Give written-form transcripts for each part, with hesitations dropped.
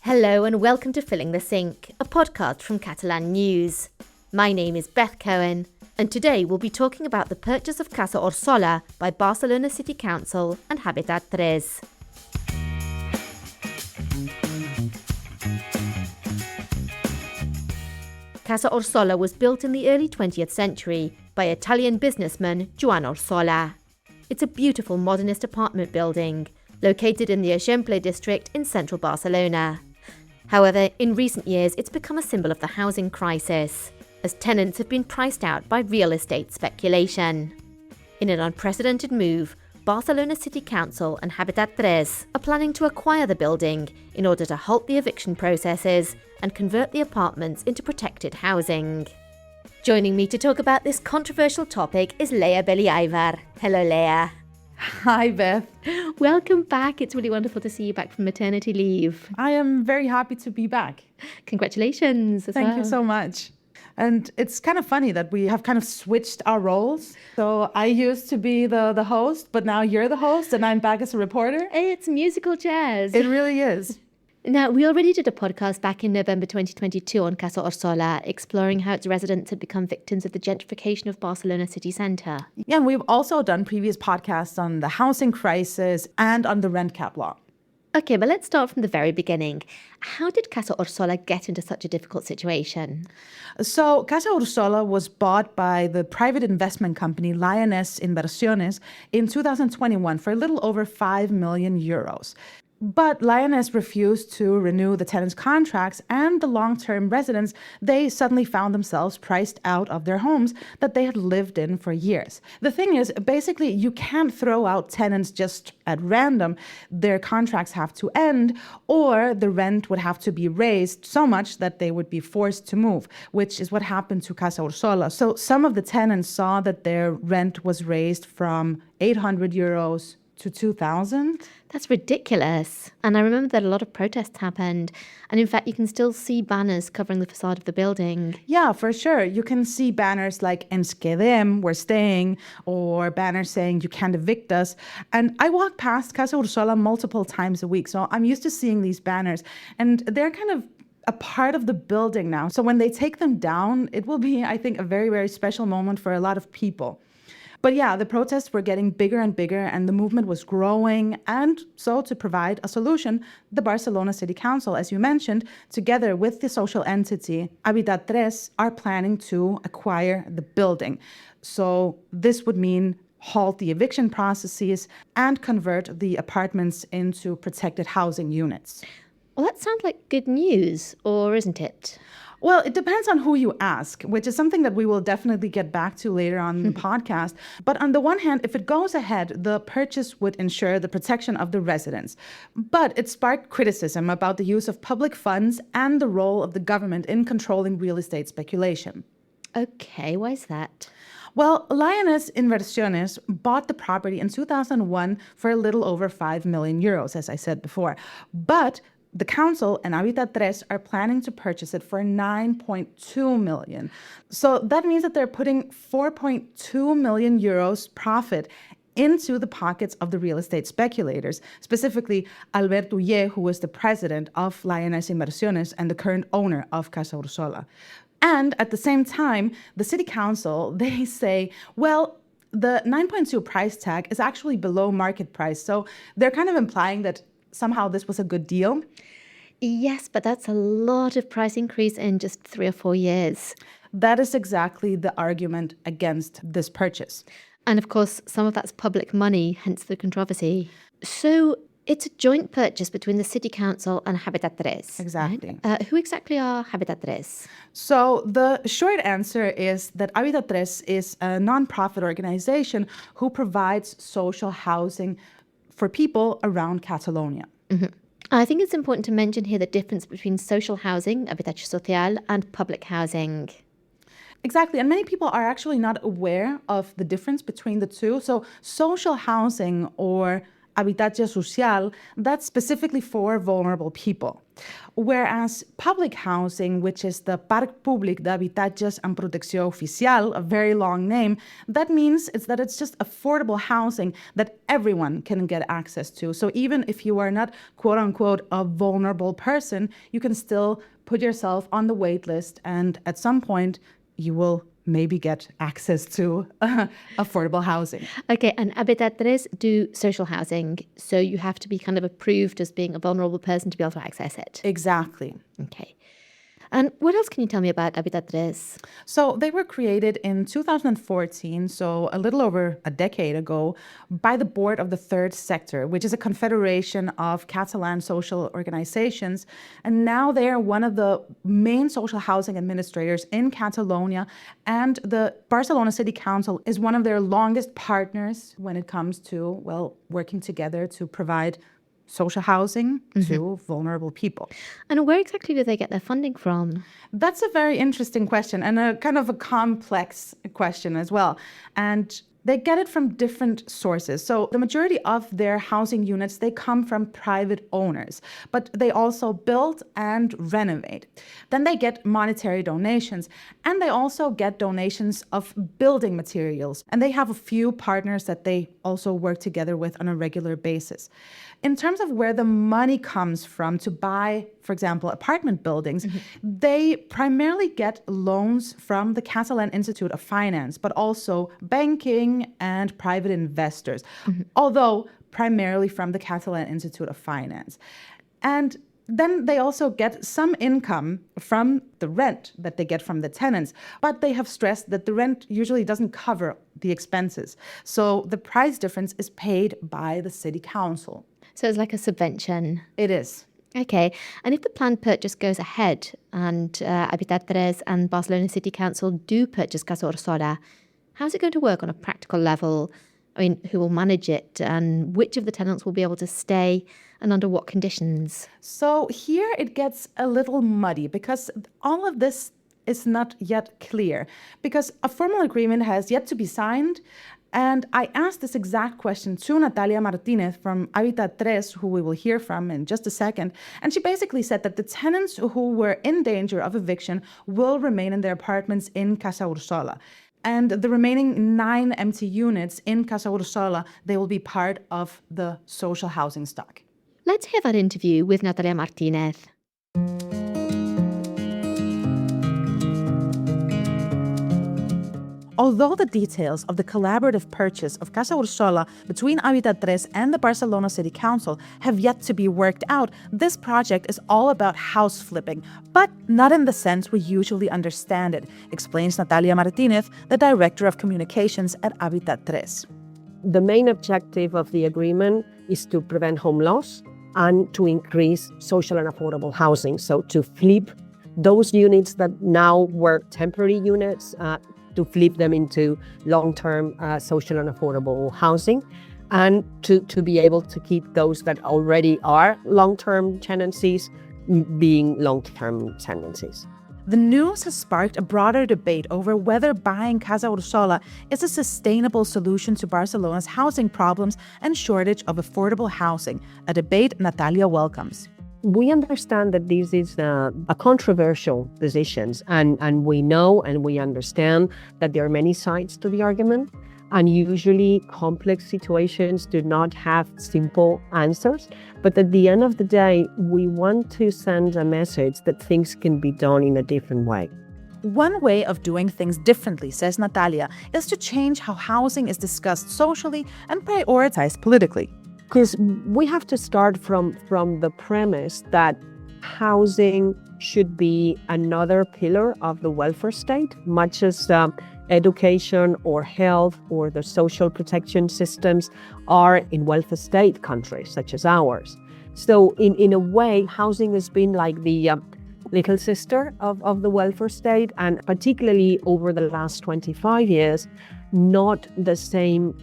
Hello and welcome to Filling the Sink, a podcast from Catalan News. My name is Beth Cohen, and today we'll be talking about the purchase of Casa Orsola by Barcelona City Council and Habitat 3. Casa Orsola was built in the early 20th century by Italian businessman Joan Orsola. It's a beautiful modernist apartment building located in the Eixample district in central Barcelona. However, in recent years, it's become a symbol of the housing crisis, as tenants have been priced out by real estate speculation. In an unprecedented move, Barcelona City Council and Habitat 3 are planning to acquire the building in order to halt the eviction processes and convert the apartments into protected housing. Joining me to talk about this controversial topic is Lea Beliaeva. Hello, Lea. Hi, Beth. Welcome back. It's really wonderful to see you back from maternity leave. I am very happy to be back. Congratulations as well. Thank you so much. And it's kind of funny that we have kind of switched our roles. So I used to be the host, but now you're the host and I'm back as a reporter. It's musical chairs. It really is. Now, we already did a podcast back in November 2022 on Casa Orsola, exploring how its residents had become victims of the gentrification of Barcelona city centre. Yeah, and we've also done previous podcasts on the housing crisis and on the rent cap law. Okay, but let's start from the very beginning. How did Casa Orsola get into such a difficult situation? So Casa Orsola was bought by the private investment company Lioness Inversiones in 2021 for a little over 5 million euros. But Lioness refused to renew the tenants' contracts, and the long-term residents, they suddenly found themselves priced out of their homes that they had lived in for years. The thing is, basically, you can't throw out tenants just at random. Their contracts have to end, or the rent would have to be raised so much that they would be forced to move, which is what happened to Casa Orsola. So some of the tenants saw that their rent was raised from 800 euros to 2,000. That's ridiculous. And I remember that a lot of protests happened. And in fact, you can still see banners covering the facade of the building. Yeah, for sure. You can see banners like "Ens quedem," we're staying, or banners saying you can't evict us. And I walk past Casa Orsola multiple times a week, so I'm used to seeing these banners. And they're kind of a part of the building now. So when they take them down, it will be, I think, a very, very special moment for a lot of people. But yeah, the protests were getting bigger and bigger, and the movement was growing. And so to provide a solution, the Barcelona City Council, as you mentioned, together with the social entity Habitat 3, are planning to acquire the building. So this would mean halt the eviction processes and convert the apartments into protected housing units. Well, that sounds like good news, or isn't it? Well, it depends on who you ask, which is something that we will definitely get back to later on in the podcast. But on the one hand, if it goes ahead, the purchase would ensure the protection of the residents. But it sparked criticism about the use of public funds and the role of the government in controlling real estate speculation. Okay, why is that? Well, Lioness Inversiones bought the property in 2001 for a little over 5 million euros, as I said before. But the council and Habitat 3 are planning to purchase it for 9.2 million. So that means that they're putting 4.2 million euros profit into the pockets of the real estate speculators, specifically Albert Uller, who was the president of Lioness Inversiones and the current owner of Casa Orsola. And at the same time, the city council, they say, well, the 9.2 price tag is actually below market price. So they're kind of implying that somehow this was a good deal. Yes, but that's a lot of price increase in just 3 or 4 years. That is exactly the argument against this purchase. And of course, some of that's public money, hence the controversy. So it's a joint purchase between the City Council and Habitat 3. Exactly. Right? Who exactly are Habitat 3? So the short answer is that Habitat 3 is a nonprofit organization who provides social housing for people around Catalonia. Mm-hmm. I think it's important to mention here the difference between social housing, habitatge social, and public housing. Exactly. And many people are actually not aware of the difference between the two. So social housing or habitatge social, that's specifically for vulnerable people. Whereas public housing, which is the Parc Públic d'Habitatges amb Protecció Oficial, a very long name, that means it's just affordable housing that everyone can get access to. So even if you are not, quote unquote, a vulnerable person, you can still put yourself on the wait list, and at some point you will maybe get access to affordable housing. Okay, and Habitat 3 do social housing, so you have to be kind of approved as being a vulnerable person to be able to access it. Exactly. Okay. And what else can you tell me about Habitat 3? So they were created in 2014, so a little over a decade ago, by the board of the Third Sector, which is a confederation of Catalan social organizations. And now they are one of the main social housing administrators in Catalonia. And the Barcelona City Council is one of their longest partners when it comes to, well, working together to provide social housing to vulnerable people. And where exactly do they get their funding from? That's a very interesting question and a kind of a complex question as well. And they get it from different sources. So the majority of their housing units, they come from private owners, but they also build and renovate. Then they get monetary donations, and they also get donations of building materials. And they have a few partners that they also work together with on a regular basis. In terms of where the money comes from to buy, for example, apartment buildings, they primarily get loans from the Catalan Institute of Finance, but also banking and private investors, although primarily from the Catalan Institute of Finance. And then they also get some income from the rent that they get from the tenants, but they have stressed that the rent usually doesn't cover the expenses. So the price difference is paid by the city council. So it's like a subvention. It is. Okay. And if the planned purchase goes ahead and Habitat 3 and Barcelona City Council do purchase Casa Orsola, how's it going to work on a practical level? I mean, who will manage it and which of the tenants will be able to stay and under what conditions? So here it gets a little muddy because all of this is not yet clear because a formal agreement has yet to be signed. And I asked this exact question to Natalia Martínez from Habitat 3, who we will hear from in just a second. And she basically said that the tenants who were in danger of eviction will remain in their apartments in Casa Orsola. And the remaining 9 empty units in Casa Orsola, they will be part of the social housing stock. Let's hear that interview with Natalia Martínez. Although the details of the collaborative purchase of Casa Orsola between Habitat 3 and the Barcelona City Council have yet to be worked out, this project is all about house flipping, but not in the sense we usually understand it, explains Natalia Martínez, the Director of Communications at Habitat 3. The main objective of the agreement is to prevent home loss and to increase social and affordable housing. So to flip those units that now were temporary units, to flip them into long-term social and affordable housing, and to be able to keep those that already are long-term tenancies being long-term tenancies. The news has sparked a broader debate over whether buying Casa Orsola is a sustainable solution to Barcelona's housing problems and shortage of affordable housing, a debate Natalia welcomes. We understand that this is a controversial decision, and we know and we understand that there are many sides to the argument, and usually complex situations do not have simple answers. But at the end of the day, we want to send a message that things can be done in a different way. One way of doing things differently, says Natalia, is to change how housing is discussed socially and prioritized politically. Because we have to start from the premise that housing should be another pillar of the welfare state, much as education or health or the social protection systems are in welfare state countries such as ours. So in a way, housing has been like the little sister of the welfare state, and particularly over the last 25 years, not the same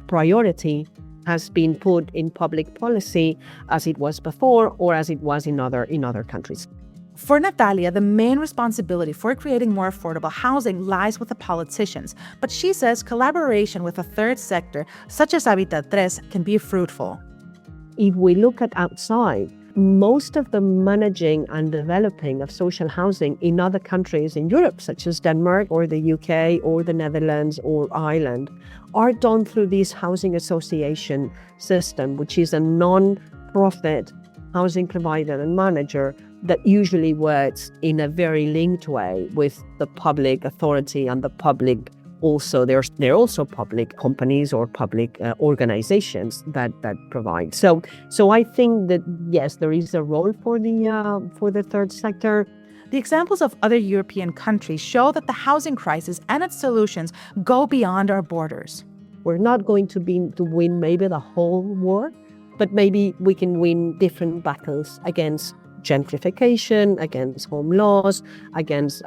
priority has been put in public policy as it was before or as it was in other countries. For Natalia, the main responsibility for creating more affordable housing lies with the politicians, but she says collaboration with the third sector, such as Habitat 3, can be fruitful. if we look at outside, most of the managing and developing of social housing in other countries in Europe, such as Denmark or the UK or the Netherlands or Ireland, are done through this housing association system, which is a non-profit housing provider and manager that usually works in a very linked way with the public authority and the public. Also, there are also public companies or public organizations that provide. So I think that yes, there is a role for the third sector. The examples of other European countries show that the housing crisis and its solutions go beyond our borders. We're not going to win maybe the whole war, but maybe we can win different battles against gentrification, against home laws, against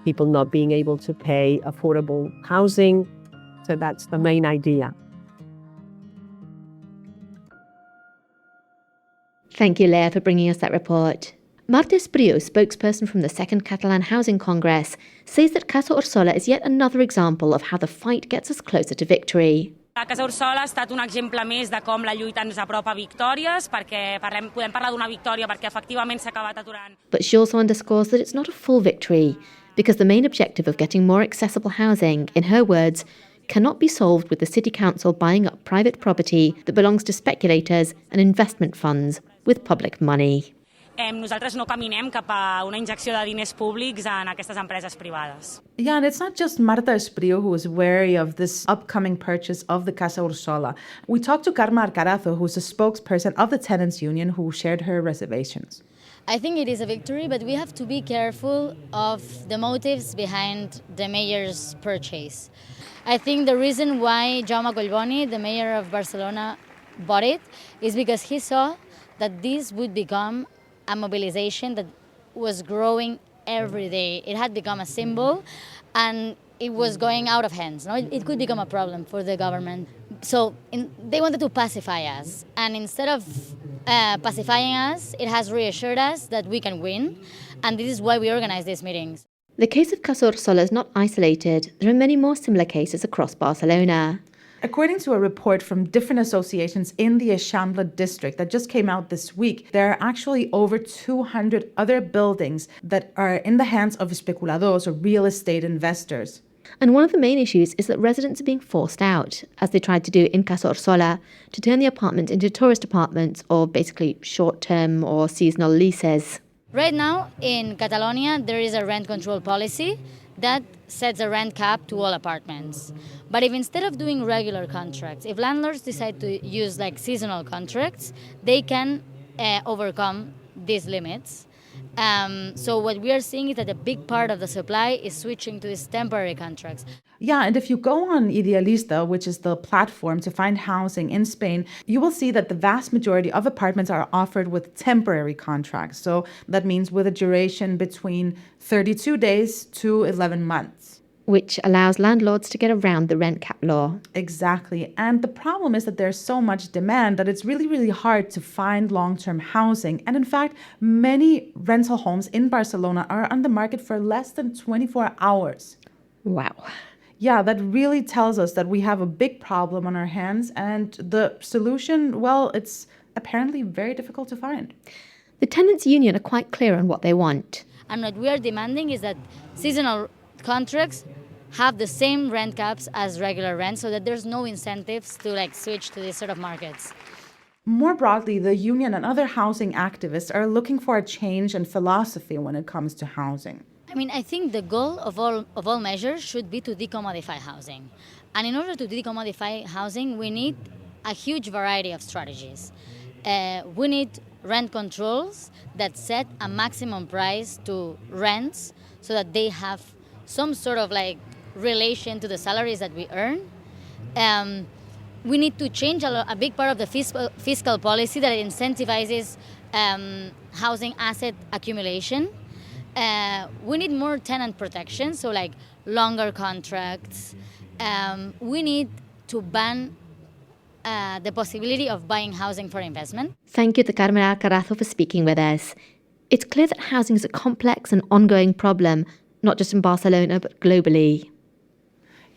people not being able to pay affordable housing. So that's the main idea. Thank you, Lea, for bringing us that report. Marta Espriu, spokesperson from the Second Catalan Housing Congress, says that Casa Orsola is yet another example of how the fight gets us closer to victory. La Casa Orsola ha estat un exemple més de com la lluita ens apropa a victòries, perquè podem parlar d'una victòria perquè efectivament s'ha acabat aturant. But she also underscores that it's not a full victory, because the main objective of getting more accessible housing, in her words, cannot be solved with the City Council buying up private property that belongs to speculators and investment funds with public money. Nosaltres no caminem cap a una injecció de diners públics en aquestes empreses privades. Yeah, and it's not just Marta Espriu who is wary of this upcoming purchase of the Casa Orsola. We talked to Carmen Arcarazo, who's a spokesperson of the Tenants Union, who shared her reservations. I think it is a victory, but we have to be careful of the motives behind the mayor's purchase. I think the reason why Jaume Collboni, the mayor of Barcelona, bought it is because he saw that this would become a mobilization that was growing every day. It had become a symbol and it was going out of hands. No? It could become a problem for the government. So they wanted to pacify us. And instead of pacifying us, it has reassured us that we can win. And this is why we organize these meetings. The case of Casa Orsola is not isolated. There are many more similar cases across Barcelona. According to a report from different associations in the Eixample district that just came out this week, there are actually over 200 other buildings that are in the hands of especuladores or real estate investors. And one of the main issues is that residents are being forced out, as they tried to do in Casa Orsola, to turn the apartment into tourist apartments or basically short-term or seasonal leases. Right now in Catalonia, there is a rent control policy that sets a rent cap to all apartments. But if instead of doing regular contracts, if landlords decide to use like seasonal contracts, they can overcome these limits. So what we are seeing is that a big part of the supply is switching to these temporary contracts. Yeah, and if you go on Idealista, which is the platform to find housing in Spain, you will see that the vast majority of apartments are offered with temporary contracts. So that means with a duration between 32 days to 11 months. Which allows landlords to get around the rent cap law. Exactly. And the problem is that there's so much demand that it's really, really hard to find long-term housing. And in fact, many rental homes in Barcelona are on the market for less than 24 hours. Wow. Yeah, that really tells us that we have a big problem on our hands, and the solution, well, it's apparently very difficult to find. The tenants' union are quite clear on what they want. And what we are demanding is that seasonal contracts have the same rent caps as regular rent, so that there's no incentives to like switch to these sort of markets. More broadly, the union and other housing activists are looking for a change in philosophy when it comes to housing. I mean, I think the goal of all measures should be to decommodify housing. And in order to decommodify housing, we need a huge variety of strategies. We need rent controls that set a maximum price to rents so that they have some sort of like relation to the salaries that we earn. We need to change a big part of the fiscal policy that incentivizes housing asset accumulation. We need more tenant protection, so like longer contracts. We need to ban the possibility of buying housing for investment. Thank you to Carmen Alcarazo for speaking with us. It's clear that housing is a complex and ongoing problem, not just in Barcelona, but globally.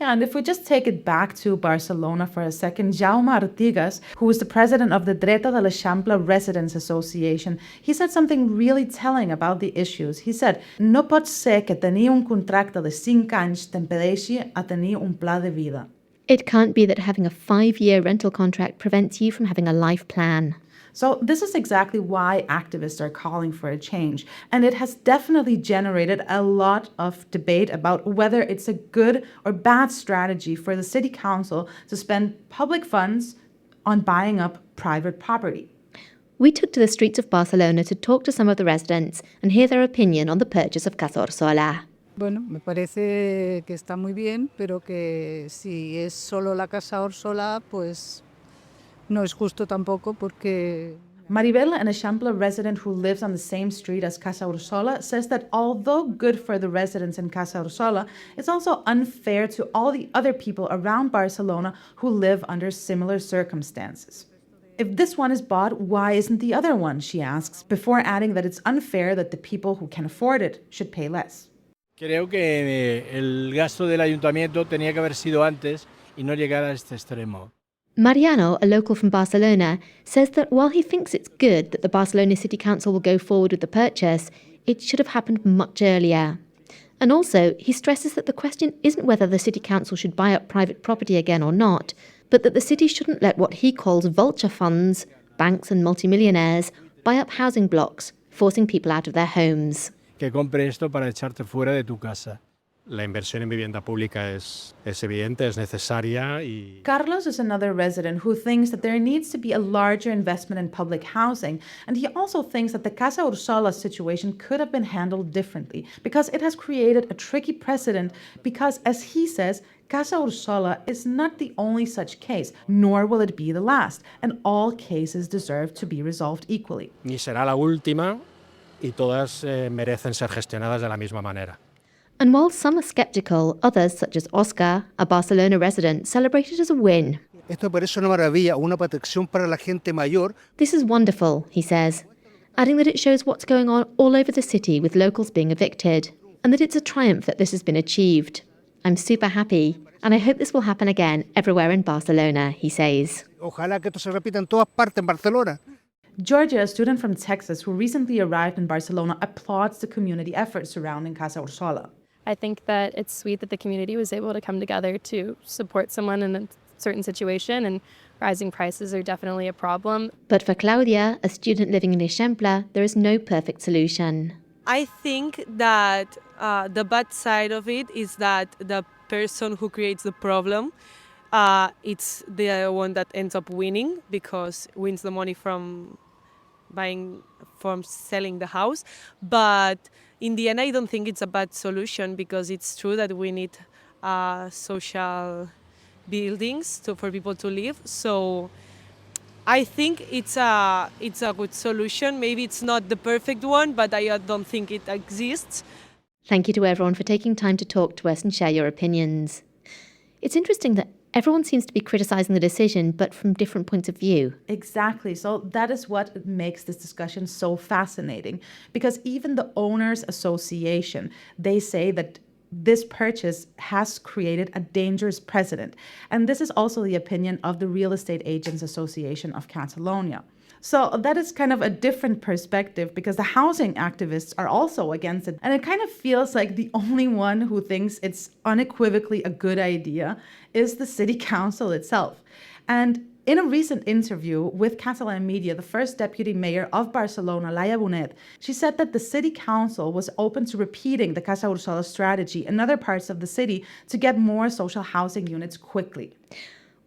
Yeah, and if we just take it back to Barcelona for a second, Jaume Artigas, who is the president of the Dreta de l'Eixample Residents Association, he said something really telling about the issues. He said, "No pot ser que tenir un contracte de 5 anys t'impedeixi a tenir un pla de vida." It can't be that having a 5-year rental contract prevents you from having a life plan. So this is exactly why activists are calling for a change. And it has definitely generated a lot of debate about whether it's a good or bad strategy for the city council to spend public funds on buying up private property. We took to the streets of Barcelona to talk to some of the residents and hear their opinion on the purchase of Casa Orsola. Bueno, me parece que está muy bien, pero que si es solo la Casa Orsola, pues no es justo tampoco porque... Maribel, an Eixample resident who lives on the same street as Casa Orsola, says that although good for the residents in Casa Orsola, it's also unfair to all the other people around Barcelona who live under similar circumstances. If this one is bought, why isn't the other one, she asks, before adding that it's unfair that the people who can afford it should pay less. Creo que el gasto del ayuntamiento tenía que haber sido antes y no llegar a este extremo. Mariano, a local from Barcelona, says that while he thinks it's good that the Barcelona City Council will go forward with the purchase, it should have happened much earlier. And also, he stresses that the question isn't whether the City Council should buy up private property again or not, but that the city shouldn't let what he calls vulture funds, banks and multimillionaires, buy up housing blocks, forcing people out of their homes. Que compre esto para echarte fuera de tu casa. La inversión en vivienda pública es evidente, es necesaria y... Carlos is another resident who thinks that there needs to be a larger investment in public housing, and he also thinks that the Casa Orsola situation could have been handled differently because it has created a tricky precedent because, as he says, Casa Orsola is not the only such case, nor will it be the last, and all cases deserve to be resolved equally. Ni será la última y todas merecen ser gestionadas de la misma manera. And while some are sceptical, others, such as Oscar, a Barcelona resident, celebrate it as a win. Esto me parece una maravilla, una protección para la gente mayor. This is wonderful, he says, adding that it shows what's going on all over the city with locals being evicted, and that it's a triumph that this has been achieved. I'm super happy, and I hope this will happen again everywhere in Barcelona, he says. Ojalá que esto se repita en todas partes en Barcelona. Georgia, a student from Texas who recently arrived in Barcelona, applauds the community effort surrounding Casa Orsola. I think that it's sweet that the community was able to come together to support someone in a certain situation, and rising prices are definitely a problem. But for Claudia, a student living in Eixample, there is no perfect solution. I think that the bad side of it is that the person who creates the problem, it's the one that ends up winning because wins the money from selling the house. But in the end, I don't think it's a bad solution because it's true that we need social buildings for people to live. So I think it's a good solution. Maybe it's not the perfect one, but I don't think it exists. Thank you to everyone for taking time to talk to us and share your opinions. It's interesting that everyone seems to be criticising the decision, but from different points of view. Exactly. So that is what makes this discussion so fascinating. Because even the Owners Association, they say that this purchase has created a dangerous precedent. And this is also the opinion of the Real Estate Agents Association of Catalonia. So that is kind of a different perspective because the housing activists are also against it. And it kind of feels like the only one who thinks it's unequivocally a good idea is the city council itself. And in a recent interview with Catalan media, the first deputy mayor of Barcelona, Lea Beliaeva Bander, she said that the city council was open to repeating the Casa Orsola strategy in other parts of the city to get more social housing units quickly.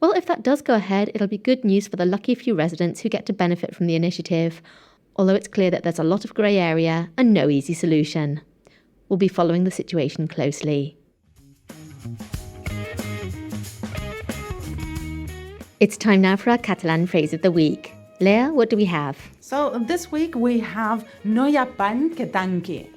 Well, if that does go ahead, it'll be good news for the lucky few residents who get to benefit from the initiative, although it's clear that there's a lot of grey area and no easy solution. We'll be following the situation closely. It's time now for our Catalan phrase of the week. Lea, what do we have? So this week we have no hi ha pan que tanqui.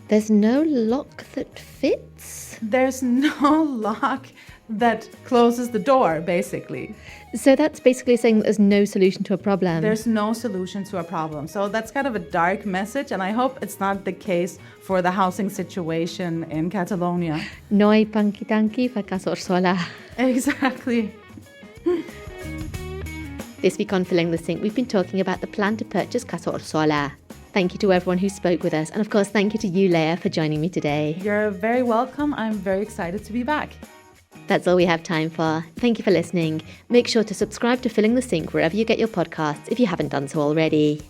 There's no lock that fits? There's no lock that closes the door, basically. So that's basically saying there's no solution to a problem. There's no solution to a problem. So that's kind of a dark message, and I hope it's not the case for the housing situation in Catalonia. No hay panqui-tanqui for Casa Orsola. Exactly. This week on Filling the Sink, we've been talking about the plan to purchase Casa Orsola. Thank you to everyone who spoke with us, and of course, thank you to you, Lea, for joining me today. You're very welcome. I'm very excited to be back. That's all we have time for. Thank you for listening. Make sure to subscribe to Filling the Sink wherever you get your podcasts if you haven't done so already.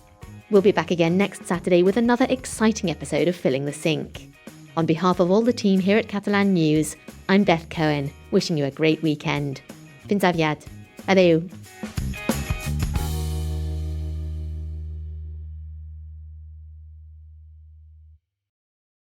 We'll be back again next Saturday with another exciting episode of Filling the Sink. On behalf of all the team here at Catalan News, I'm Beth Cohen, wishing you a great weekend. Fins aviat. Adeu.